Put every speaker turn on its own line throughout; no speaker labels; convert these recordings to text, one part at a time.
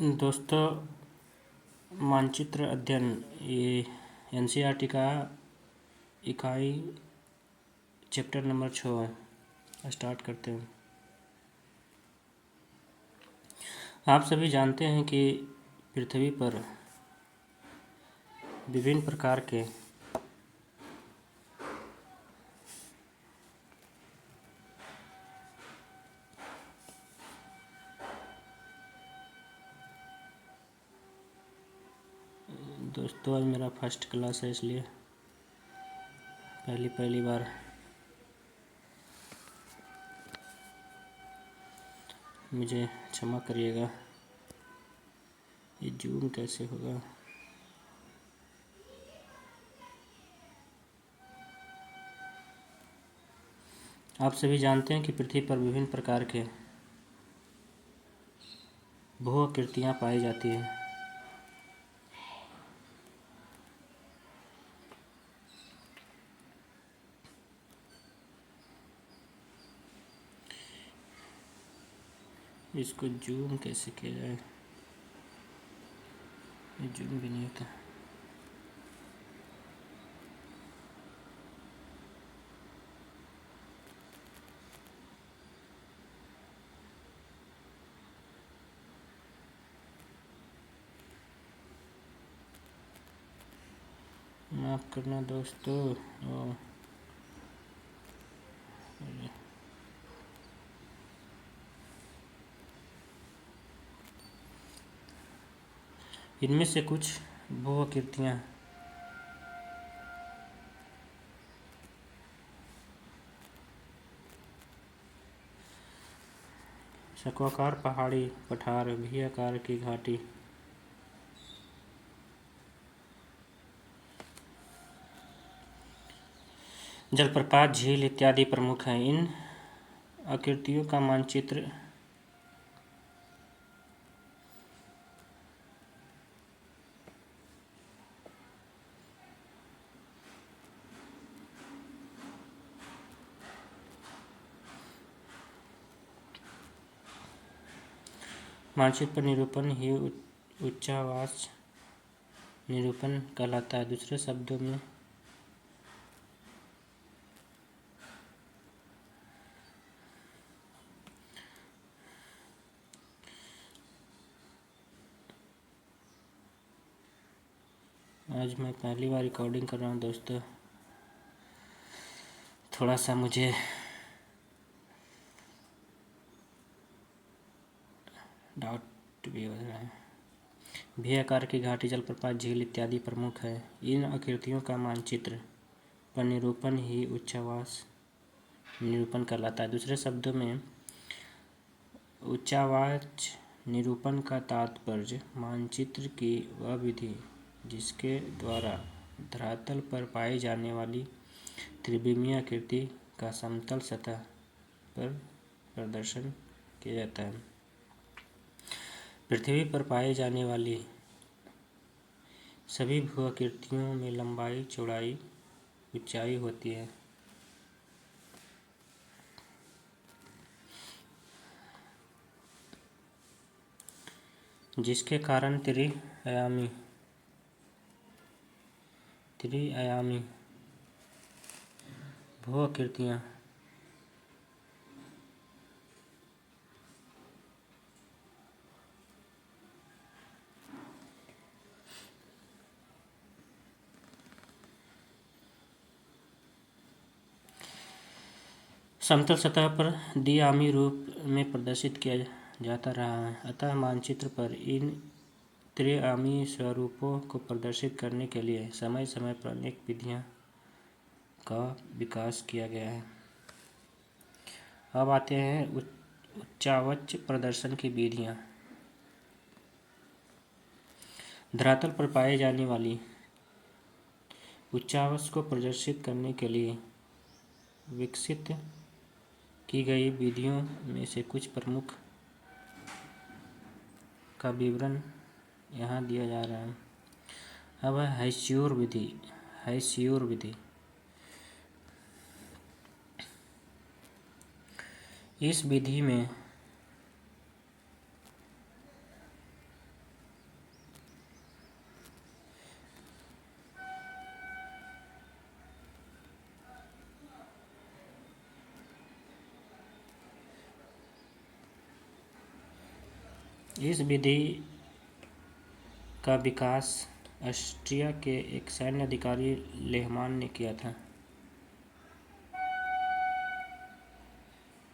दोस्तों, मानचित्र अध्ययन ये एनसीईआरटी का इकाई चैप्टर नंबर 6 स्टार्ट करते हैं। आप सभी जानते हैं कि पृथ्वी पर विभिन्न प्रकार के दोस्तों, आज मेरा फर्स्ट क्लास है, इसलिए पहली बार मुझे क्षमा करिएगा। ये जूम कैसे होगा? आप सभी जानते हैं कि पृथ्वी पर विभिन्न प्रकार के भू-आकृतियाँ पाई जाती हैं। इसको जूम कैसे किया जाए? ये जूम भी नहीं होता। माफ़ करना दोस्तों। इनमें से कुछ भू-आकृतियाँ शंक्वाकार पहाड़ी पठार, वी आकार की घाटी, जलप्रपात, झील इत्यादि प्रमुख हैं। इन आकृतियों का मानचित्र मानचित्र पर निरूपण ही उच्चावास निरूपण कहलाता है। दूसरे शब्दों में आज मैं पहली बार रिकॉर्डिंग कर रहा हूँ दोस्तों, थोड़ा सा मुझे डाउट भी हो रहा है। वी आकार की घाटी, जलप्रपात, झील इत्यादि प्रमुख है। इन आकृतियों का मानचित्र पर निरूपण ही उच्चावास निरूपण कहलाता है। दूसरे शब्दों में उच्चावाच निरूपण का तात्पर्य मानचित्र की वह विधि जिसके द्वारा धरातल पर पाई जाने वाली त्रिविमीय आकृति का समतल सतह पर प्रदर्शन किया जाता है। पृथ्वी पर पाई जाने वाली सभी भू-आकृतियों में लंबाई, चौड़ाई, ऊंचाई होती है। जिसके कारण त्रि-आयामी भू-आकृतियाँ समतल सतह पर द्विआयामी रूप में प्रदर्शित किया जाता रहा है। अतः मानचित्र पर इन त्रिआयामी स्वरूपों को प्रदर्शित करने के लिए समय समय पर अनेक विधियों का विकास किया गया है। अब आते हैं उच्चावच प्रदर्शन की विधियाँ। धरातल पर पाई जाने वाली उच्चावच को प्रदर्शित करने के लिए विकसित की गई विधियों में से कुछ प्रमुख का विवरण यहाँ दिया जा रहा है। अब है हेस्सियोर विधि। इस विधि में इस विधि का विकास ऑस्ट्रिया के एक सैन्य अधिकारी लेहमान ने किया था।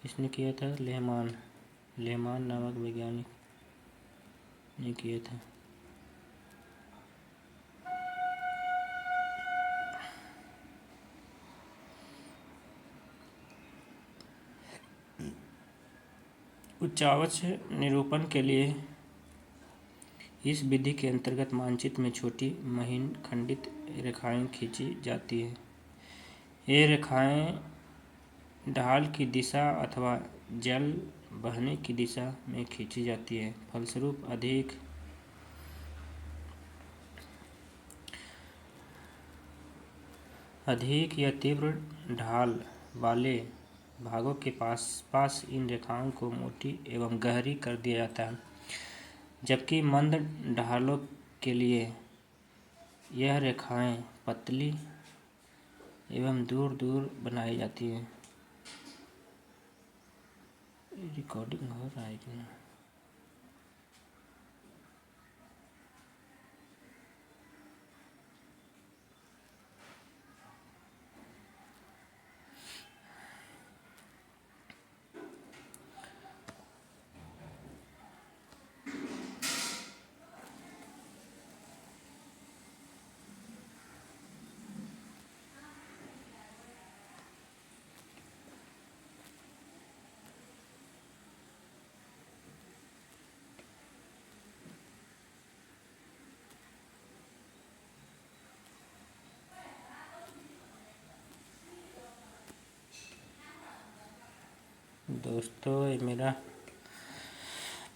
इसने किया था लेहमान नामक वैज्ञानिक ने किया था। उच्चावच निरूपण के लिए इस विधि के अंतर्गत मानचित्र में छोटी महीन खंडित रेखाएं खींची जाती है। ये रेखाएं ढाल की दिशा अथवा जल बहने की दिशा में खींची जाती है। फलस्वरूप अधिक या तीव्र ढाल वाले भागों के पास इन रेखाओं को मोटी एवं गहरी कर दिया जाता है, जबकि मंद ढालों के लिए यह रेखाएं पतली एवं दूर दूर बनाई जाती हैं। रिकॉर्डिंग हो रहा है कि नहीं? दोस्तों, ये मेरा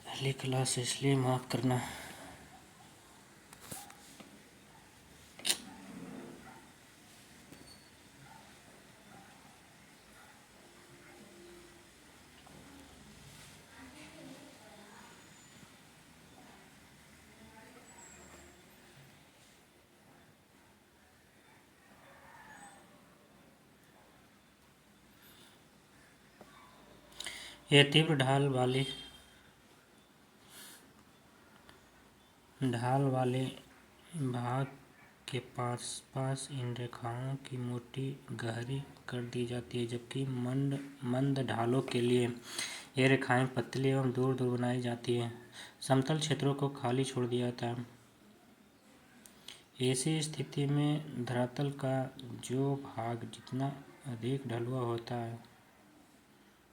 पहली क्लास इसलिए माफ़ करना। यह तीव्र ढाल वाले भाग के पास इन रेखाओं की मोटी गहरी कर दी जाती है, जबकि मंद ढालों के लिए ये रेखाएं पतली एवं दूर दूर बनाई जाती हैं। समतल क्षेत्रों को खाली छोड़ दिया जाता है। ऐसी स्थिति में धरातल का जो भाग जितना अधिक ढलुआ होता है,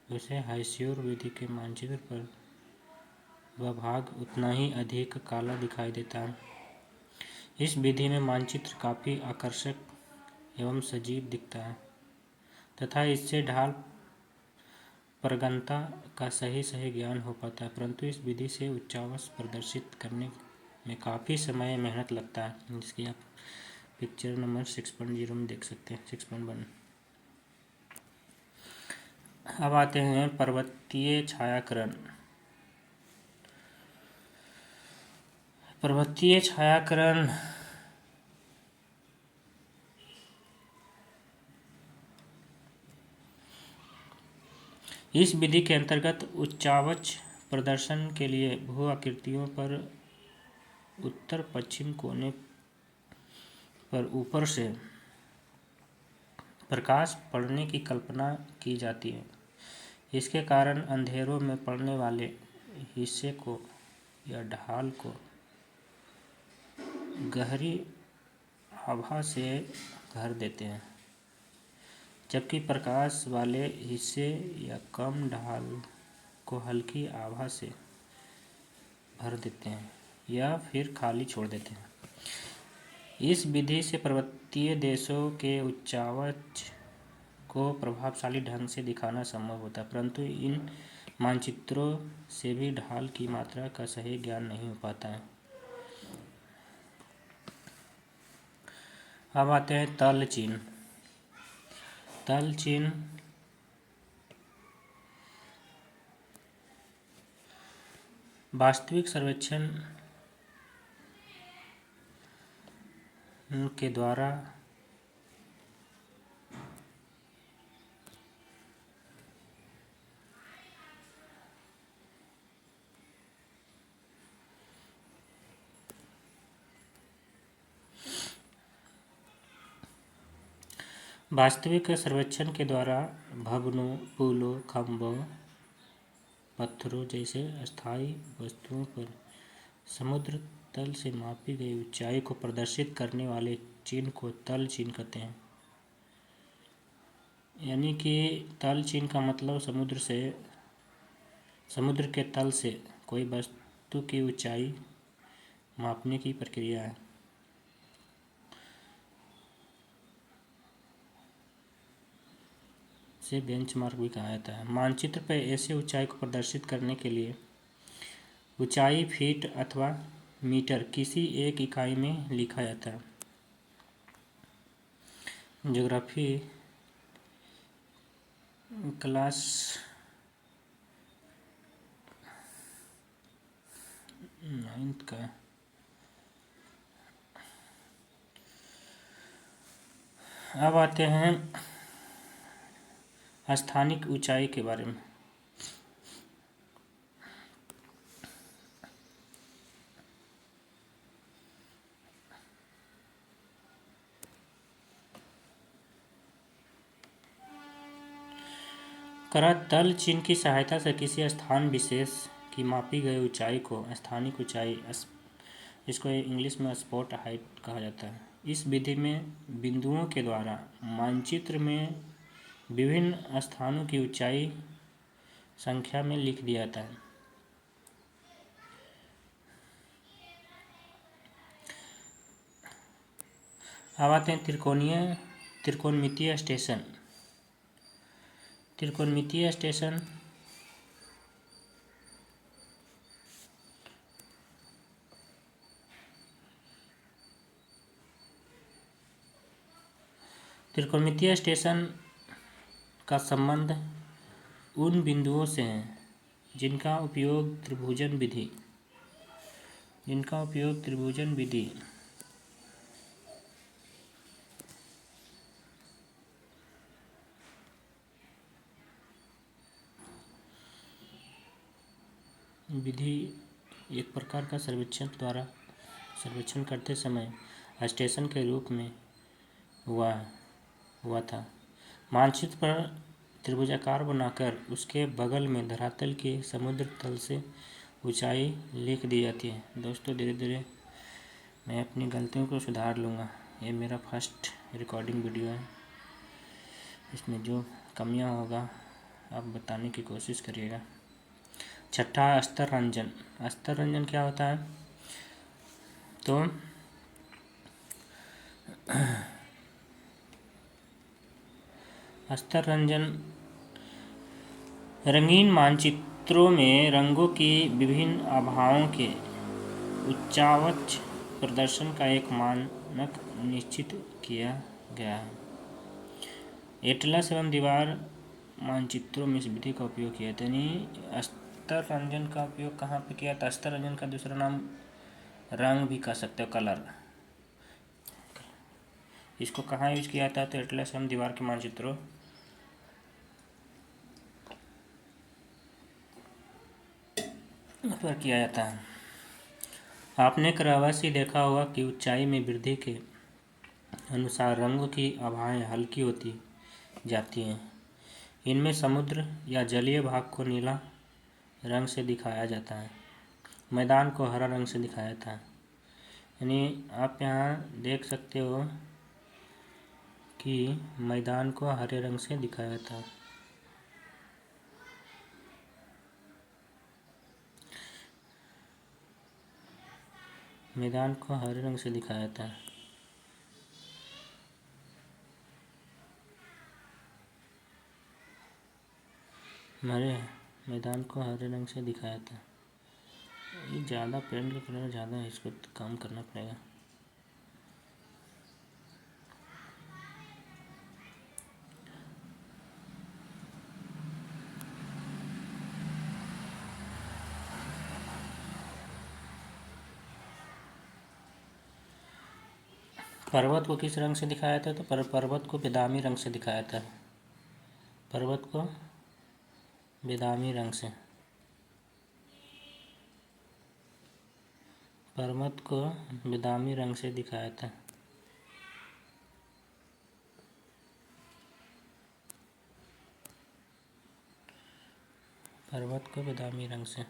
उसे हाइस्योर विधि के मानचित्र पर वह भाग उतना ही अधिक काला दिखाई देता है। इस विधि में मानचित्र काफ़ी आकर्षक एवं सजीव दिखता है तथा इससे ढाल प्रगणता का सही ज्ञान हो पाता है, परंतु इस विधि से उच्चावच प्रदर्शित करने में काफ़ी समय मेहनत लगता है, जिसकी आप पिक्चर नंबर 6.0 में देख सकते हैं, 6.1। अब आते हैं पर्वतीय छायाकरण। पर्वतीय छायाकरण इस विधि के अंतर्गत उच्चावच प्रदर्शन के लिए भू आकृतियों पर उत्तर पश्चिम कोने पर ऊपर से प्रकाश पड़ने की कल्पना की जाती है। इसके कारण अंधेरों में पड़ने वाले हिस्से को या ढाल को गहरी आभा से भर देते हैं, जबकि प्रकाश वाले हिस्से या कम ढाल को हल्की आभा से भर देते हैं या फिर खाली छोड़ देते हैं। इस विधि से पर्वतीय देशों के उच्चावच को प्रभावशाली ढंग से दिखाना संभव होता है, परंतु इन मानचित्रों से भी ढाल की मात्रा का सही ज्ञान नहीं हो पाता है। अब आते हैं तल चिन्ह। तल चिन्ह वास्तविक सर्वेक्षण के द्वारा वास्तविक सर्वेक्षण के द्वारा भवनों, पुलों, खंभों, पत्थरों जैसे अस्थायी वस्तुओं पर समुद्र तल से मापी गई ऊंचाई को प्रदर्शित करने वाले चिन्ह को तल चिन्ह कहते हैं। यानी कि तल चिन्ह का मतलब समुद्र के तल से कोई वस्तु की ऊंचाई मापने की प्रक्रिया है। से बेंचमार्क भी कहा जाता है। मानचित्र पर ऐसे ऊंचाई को प्रदर्शित करने के लिए ऊंचाई फीट अथवा मीटर किसी एक इकाई में लिखा जाता है। ज्योग्राफी क्लास 9th का अब आते हैं स्थानिक ऊंचाई के बारे में। करतल चिन्ह की सहायता से किसी स्थान विशेष की मापी गई ऊंचाई को स्थानिक ऊंचाई, इसको इंग्लिश में स्पॉट हाइट कहा जाता है। इस विधि में बिंदुओं के द्वारा मानचित्र में विभिन्न स्थानों की ऊंचाई संख्या में लिख दिया जाता है। अब आते हैं त्रिकोणमितीय स्टेशन। त्रिकोणमितीय स्टेशन त्रिकोणमितीय स्टेशन का संबंध उन बिंदुओं से है जिनका उपयोग त्रिभुजन विधि एक प्रकार का सर्वेक्षण करते समय स्टेशन के रूप में हुआ था। मानचित्र पर त्रिभुजाकार बनाकर उसके बगल में धरातल की समुद्र तल से ऊंचाई लिख दी जाती है। दोस्तों, धीरे धीरे मैं अपनी गलतियों को सुधार लूँगा। ये मेरा फर्स्ट रिकॉर्डिंग वीडियो है, इसमें जो कमियां होगा आप बताने की कोशिश करिएगा। छठा, अस्तर रंजन। अस्तर रंजन क्या होता है? तो अस्तर रंजन रंगीन मानचित्रों में रंगों की विभिन्न आभाओं के उच्चावच प्रदर्शन का एक मानक निश्चित किया गया है। एटलस एवं दीवार मानचित्रों में इस विधि का उपयोग किया था। यानी अस्तर रंजन का उपयोग कहाँ पे किया था? अस्तर रंजन का दूसरा नाम रंग भी कह सकते हो, कलर। इसको कहाँ यूज किया था? तो एटलस एवं दीवार के मानचित्रों पर किया जाता है। आपने क्रमशः देखा होगा कि ऊंचाई में वृद्धि के अनुसार रंगों की आभाएं हल्की होती जाती हैं। इनमें समुद्र या जलीय भाग को नीला रंग से दिखाया जाता है, मैदान को हरा रंग से दिखाया जाता है। यानी आप यहाँ देख सकते हो कि मैदान को हरे रंग से दिखाया जाता है। मैदान को हरे रंग से दिखाया जाता है। मैदान को हरे रंग से दिखाया जाता है। ये ज़्यादा पेंट का कलर ज़्यादा है, इसको कम करना पड़ेगा। पर्वत को किस रंग से दिखाया जाता है? तो पर्वत को बेदामी रंग से दिखाया जाता है। पर्वत को बेदामी रंग से दिखाया जाता है। पर्वत को बादामी रंग से,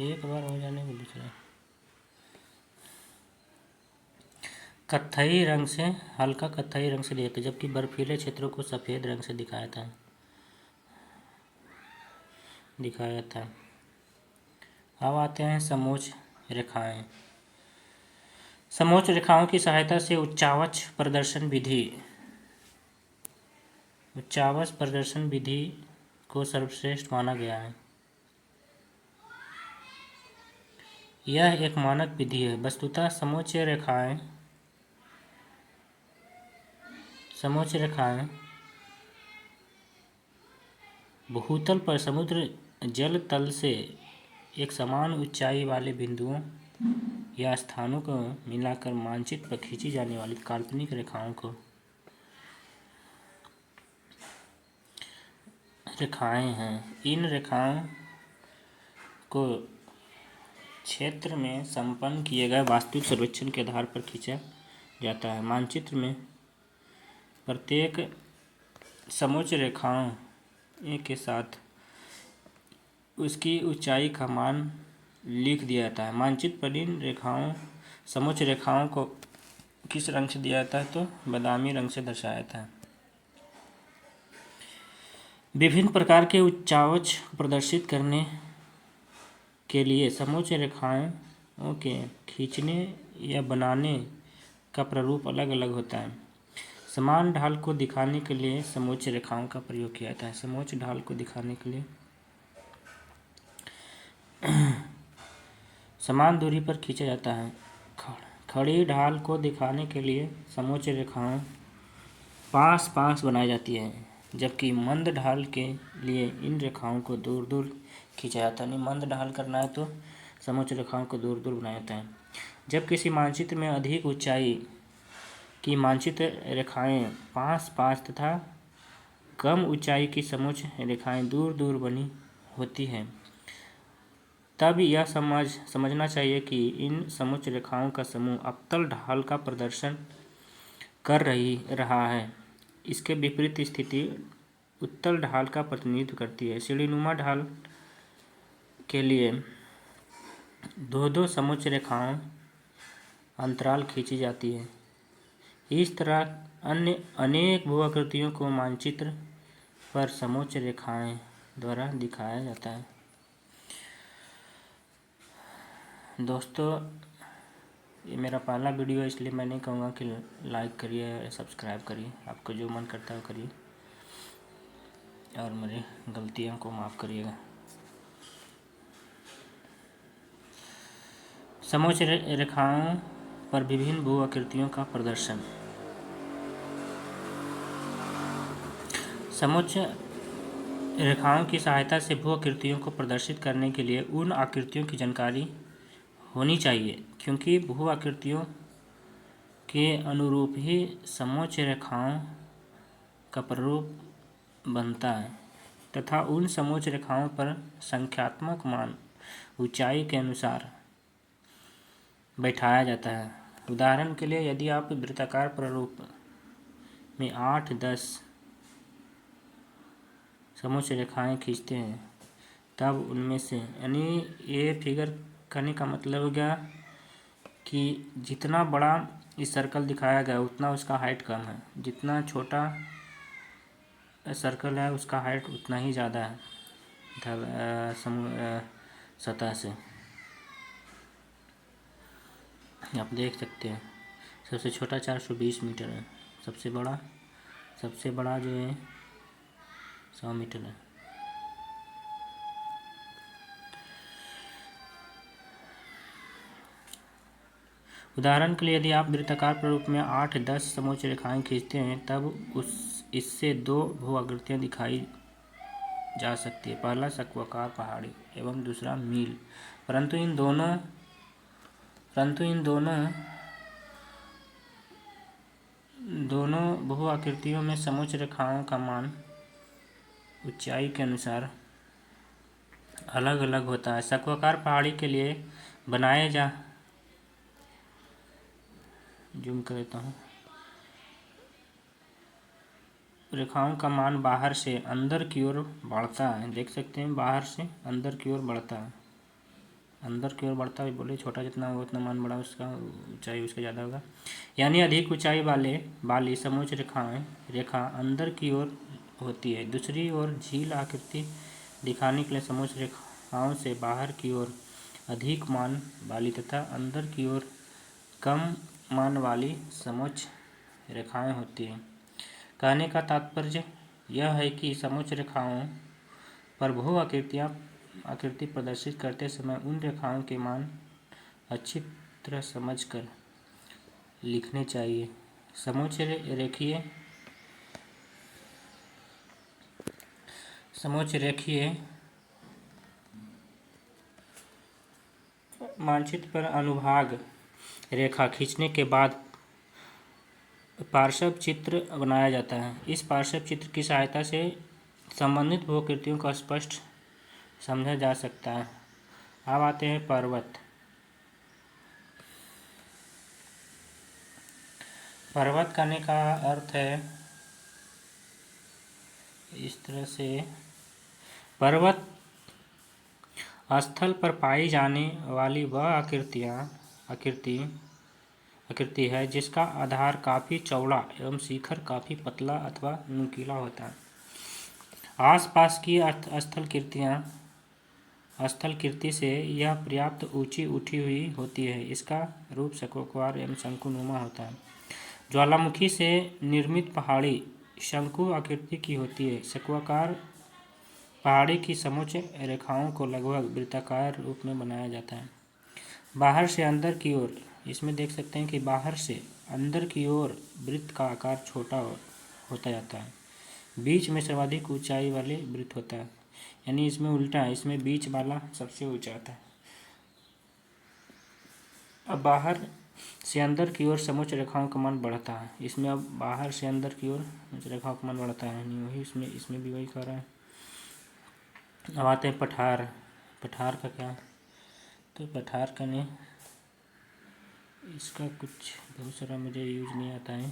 एक बार हो जाने को दूसरा कत्थई रंग से, हल्का कत्थई रंग से दिया था, जबकि बर्फीले क्षेत्रों को सफ़ेद रंग से दिखाया था। अब आते हैं समोच्च रेखाएं। समोच्च रेखाओं की सहायता से उच्चावच प्रदर्शन विधि को सर्वश्रेष्ठ माना गया है। यह एक मानक विधि है। वस्तुतः समोच्च रेखाएं भूतल पर समुद्र जल तल से एक समान ऊंचाई वाले बिंदुओं या स्थानों को मिलाकर मानचित्र पर खींची जाने वाली काल्पनिक रेखाएं हैं। इन रेखाओं को क्षेत्र में संपन्न किए गए वास्तविक सर्वेक्षण के आधार पर खींचा जाता है। मानचित्र में प्रत्येक समोच्च रेखाओं के साथ उसकी ऊंचाई का मान लिख दिया जाता है। मानचित्र पर इन समोच्च रेखाओं को किस रंग से दिया जाता है तो बादामी रंग से दर्शाया जाता है। विभिन्न प्रकार के उच्चावच प्रदर्शित करने के लिए समोच्च रेखाओं के खींचने या बनाने का प्रारूप अलग अलग होता है। समान ढाल को दिखाने के लिए समोच्च रेखाओं का प्रयोग किया जाता है। समोच्च ढाल को दिखाने के लिए समान दूरी पर खींचा जाता है। खड़ी ढाल को दिखाने के लिए समोच्च रेखाएं पास पास बनाई जाती है, जबकि मंद ढाल के लिए इन रेखाओं को दूर दूर खींचा जाता है। नहीं, मंद ढाल करना है तो समोच्च रेखाओं को दूर दूर बनाया जाता है। जब किसी मानचित्र में अधिक ऊंचाई की मानचित्र रेखाएं पास पास तथा कम ऊंचाई की समोच्च रेखाएं दूर दूर बनी होती हैं, तब यह समझना चाहिए कि इन समोच्च रेखाओं का समूह अवतल ढाल का प्रदर्शन कर रहा है। इसके विपरीत स्थिति उत्तल ढाल का प्रतिनिधित्व करती है। सीढ़ीनुमा ढाल के लिए दो समोच्च रेखाओं अंतराल खींची जाती है। इस तरह अन्य अनेक भूआकृतियों को मानचित्र पर समोच्च रेखाएं द्वारा दिखाया जाता है। दोस्तों, ये मेरा पहला वीडियो है, इसलिए मैं नहीं कहूँगा कि लाइक करिए, सब्सक्राइब करिए। आपको जो मन करता है वो करिए और मेरी गलतियों को माफ़ करिएगा। समोच्च रेखाओं पर विभिन्न भू आकृतियों का प्रदर्शन। समोच्च रेखाओं की सहायता से भू आकृतियों को प्रदर्शित करने के लिए उन आकृतियों की जानकारी होनी चाहिए, क्योंकि भू आकृतियों के अनुरूप ही समोच्च रेखाओं का प्रारूप बनता है तथा उन समोच्च रेखाओं पर संख्यात्मक मान ऊंचाई के अनुसार बैठाया जाता है। उदाहरण के लिए, यदि आप वृत्ताकार प्रारूप में 8-10 समोच्च रेखाएं खींचते हैं, तब उनमें से ये फिगर करने का मतलब हो गया कि जितना बड़ा इस सर्कल दिखाया गया उतना उसका हाइट कम है, जितना छोटा सर्कल है उसका हाइट उतना ही ज़्यादा है सतह से। आप देख सकते हैं, सबसे छोटा 420 मीटर है, सबसे बड़ा जो है 100 मीटर है। उदाहरण के लिए, यदि आप वृत्ताकार प्रारूप में 8-10 समोच्च रेखाएं खींचते हैं, तब इससे 2 भू आकृतियां दिखाई जा सकती है। पहला शंक्वाकार पहाड़ी एवं दूसरा मील। परंतु इन दोनों भू आकृतियों में समोच्च रेखाओं का मान ऊंचाई के अनुसार अलग अलग होता है। शंक्वाकार पहाड़ी के लिए जूम कर देता हूँ। रेखाओं का मान बाहर से अंदर की ओर बढ़ता है। देख सकते हैं बाहर से अंदर की ओर बढ़ता है, अंदर की ओर बढ़ता है। बोले छोटा जितना होगा उतना मान बड़ा, उसका ऊंचाई उसका ज़्यादा होगा। यानी अधिक ऊंचाई वाली समोच्च रेखा अंदर की ओर होती है। दूसरी ओर झील आकृति दिखाने के लिए समोच्च रेखाओं से बाहर की ओर अधिक मान वाली तथा अंदर की ओर कम मान वाली समोच्च रेखाएं होती हैं। कहने का तात्पर्य यह है कि समोच्च रेखाओं पर बहु आकृति प्रदर्शित करते समय उन रेखाओं के मान अच्छी तरह समझकर लिखने चाहिए। समोच्च रेखीय मानचित्र पर अनुभाग रेखा खींचने के बाद पार्श्व चित्र बनाया जाता है। इस पार्श्व चित्र की सहायता से संबंधित भूआकृतियों को स्पष्ट समझा जा सकता है। अब आते हैं पर्वत। पर्वत करने का अर्थ है इस तरह से, पर्वत स्थल पर पाई जाने वाली वह आकृति है जिसका आधार काफ़ी चौड़ा एवं शिखर काफ़ी पतला अथवा नुकीला होता है। आसपास की स्थलकृति से यह पर्याप्त ऊंची उठी हुई होती है। इसका रूप शंक्वाकार एवं शंकुनुमा होता है। ज्वालामुखी से निर्मित पहाड़ी शंकु आकृति की होती है। शंक्वाकार पहाड़ी की समोच्च रेखाओं को लगभग वृत्ताकार रूप में बनाया जाता है। बाहर से अंदर की ओर, इसमें देख सकते हैं कि बाहर से अंदर की ओर वृत्त का आकार छोटा होता जाता है। बीच में सर्वाधिक ऊंचाई वाले वृत्त होता है, यानी इसमें उल्टा है, इसमें बीच वाला सबसे ऊंचा होता है। अब बाहर से अंदर की ओर समोच्च रेखाओं का मान बढ़ता है। इसमें अब बाहर से अंदर की ओर समोच्च रेखाओं का मान बढ़ता है, यानी वही इसमें भी वही कर रहा है। अब आते हैं पठार। पठार का क्या, तो पठार करने इसका कुछ बहुत सारा मुझे यूज नहीं आता है।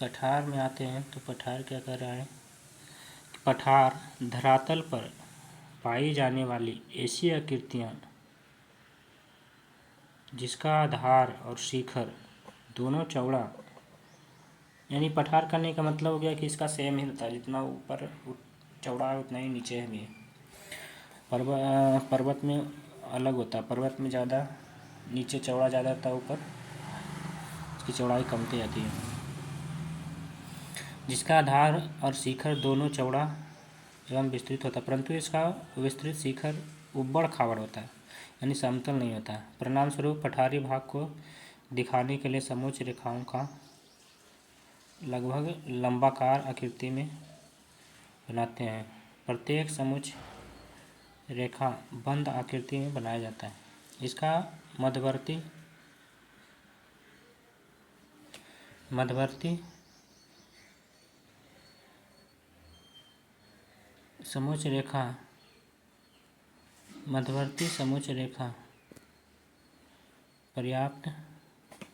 पठार में आते हैं तो पठार क्या कर रहा है, पठार धरातल पर पाई जाने वाली ऐसी आकृतियाँ जिसका आधार और शिखर दोनों चौड़ा, यानी पठार करने का मतलब हो गया कि इसका सेम ही होता है, जितना ऊपर चौड़ा है उतना ही नीचे भी है। पर्वत में अलग होता है, पर्वत में ज़्यादा नीचे चौड़ा ज़्यादा होता है, ऊपर इसकी चौड़ाई कमती जाती है। जिसका आधार और शिखर दोनों चौड़ा एवं विस्तृत होता है, परंतु इसका विस्तृत शिखर उबड़ खाबड़ होता है, यानी समतल नहीं होता है। परिणाम स्वरूप पठारी भाग को दिखाने के लिए समोच्च रेखाओं का लगभग लंबाकार आकृति में बनाते हैं। प्रत्येक समोच्च रेखा बंद आकृति में बनाया जाता है। इसका मध्यवर्ती समोच्च रेखा पर्याप्त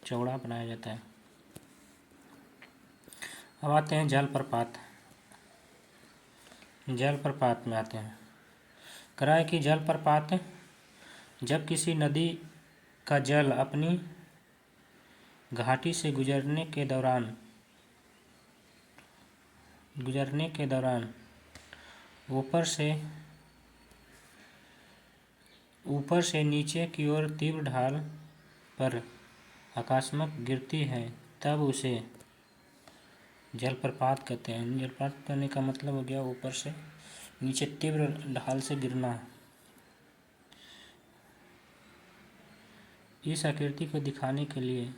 चौड़ा बनाया जाता है। अब आते हैं जलप्रपात। जलप्रपात में आते हैं, कराए कि जलप्रपात जब किसी नदी का जल अपनी घाटी से गुजरने के दौरान ऊपर से नीचे की ओर तीव्र ढाल पर आकस्मिक गिरती है, तब उसे जलप्रपात कहते हैं। जलप्रपात करने का मतलब हो गया ऊपर से नीचे तीव्र ढाल से गिरना। इस आकृति को दिखाने के लिए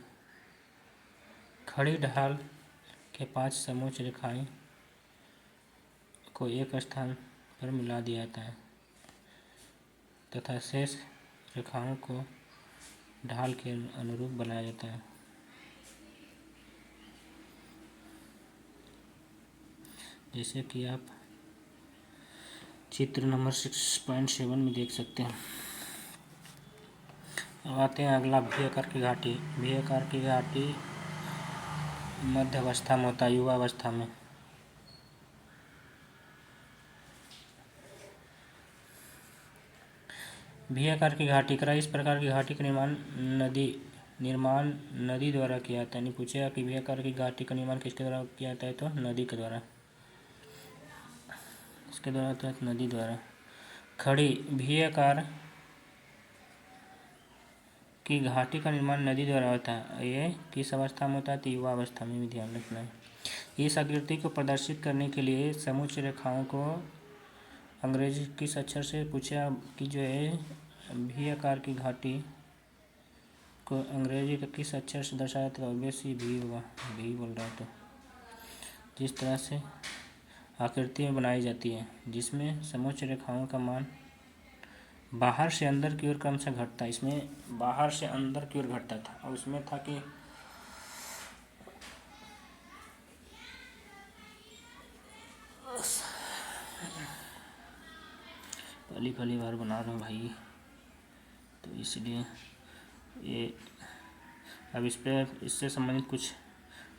खड़ी ढाल के 5 समोच्च रेखाएं को एक स्थान पर मिला दिया जाता है तथा शेष रेखाओं को ढाल के अनुरूप बनाया जाता है। जैसे कि आप चित्र नंबर 6.7 में देख सकते हैं। अब आते हैं अगला भी आकार की घाटी। भी आकार की घाटी मध्य अवस्था में होता है, युवा अवस्था में। भी आकार की घाटी करा। इस प्रकार की घाटी का निर्माण नदी द्वारा किया जाता है। नहीं पूछेगा कि भी आकार की घाटी का निर्माण किसके द्वारा किया जाता है, तो नदी के द्वारा। इसके द्वारा तो नदी द्वारा। खड़ी भी आकार की घाटी का निर्माण नदी द्वारा होता है। ये किस अवस्था में होता है, तो युवा अवस्था में भी ध्यान रखना है। इस आकृति को प्रदर्शित करने के लिए समुच्च रेखाओं को अंग्रेजी किस अक्षर से पूछा कि जो है भी आकार की घाटी को अंग्रेजी का किस अक्षर से दर्शाया, तो ऑब्वियसली भी होगा, भी बोल रहा है। तो जिस तरह से आकृतियाँ बनाई जाती है जिसमें समुच्च रेखाओं का मान बाहर से अंदर की ओर क्रमशः घटता है, इसमें बाहर से अंदर की ओर घटता था और उसमें था कि पहली बार बना रहा हूँ भाई, तो इसलिए ये अब इस पर इससे संबंधित कुछ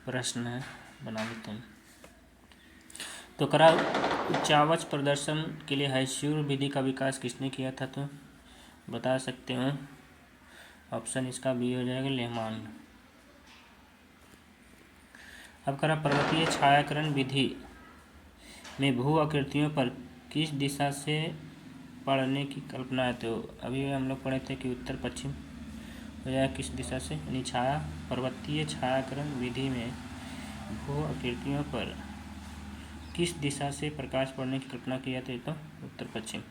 प्रश्न है, बना लेते हैं। तो करा उच्चावच प्रदर्शन के लिए हैस्यूर विधि का विकास किसने किया था, तो बता सकते हो। ऑप्शन इसका बी हो जाएगा, लेहमान। अब करा पर्वतीय छायाकरण विधि में भू आकृतियों पर किस दिशा से पढ़ने की कल्पना है, तो अभी हम लोग पढ़े थे कि उत्तर पश्चिम हो जाएगा किस दिशा से, यानी पर्वतीय छायाकरण विधि में भू आकृतियों पर किस दिशा से प्रकाश पड़ने की कल्पना की जाती है, तो उत्तर पश्चिम।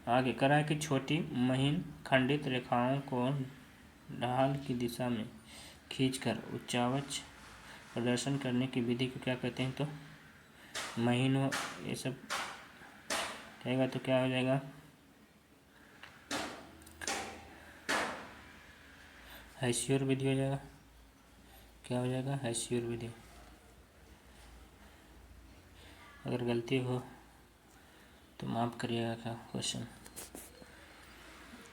आगे करा कि छोटी महीन खंडित रेखाओं को ढाल की दिशा में खींचकर उच्चावच प्रदर्शन करने की विधि को क्या कहते हैं, तो महीन हो ये सब कहेगा तो क्या हो जाएगा, हैस्यूर विधि हो जाएगा। क्या हो जाएगा, हैस्यूर विधि। अगर गलती हो तो माफ़ करिएगा का क्वेश्चन।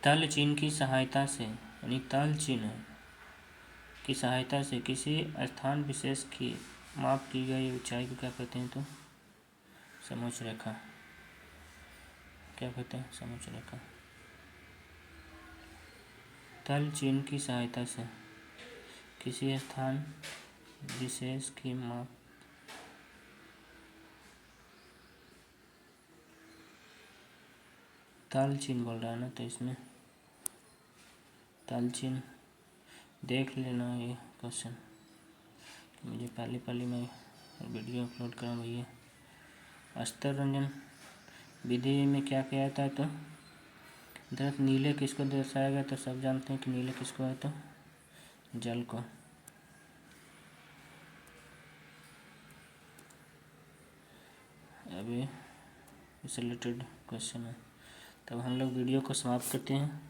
तल चिन्ह की सहायता से, यानी तल चिन्ह की सहायता से किसी स्थान विशेष की माप की गई ऊंचाई को क्या कहते हैं, तो समोच्च रेखा। क्या कहते हैं, समोच्च रेखा। तल चिन्ह की सहायता से किसी स्थान विशेष की माप तल चिन्ह बोल रहा है ना, तो इसमें तल चिन्ह देख लेना ये क्वेश्चन। मुझे पहले मैं वीडियो अपलोड करा भैया। अस्तर रंजन विधि में क्या किया जाता है, तो दरअसल नीले किसको दर्शाया गया, तो सब जानते हैं कि नीले किसको है, तो जल को। अभी इससे रिलेटेड क्वेश्चन है। तब हम लोग वीडियो को समाप्त करते हैं।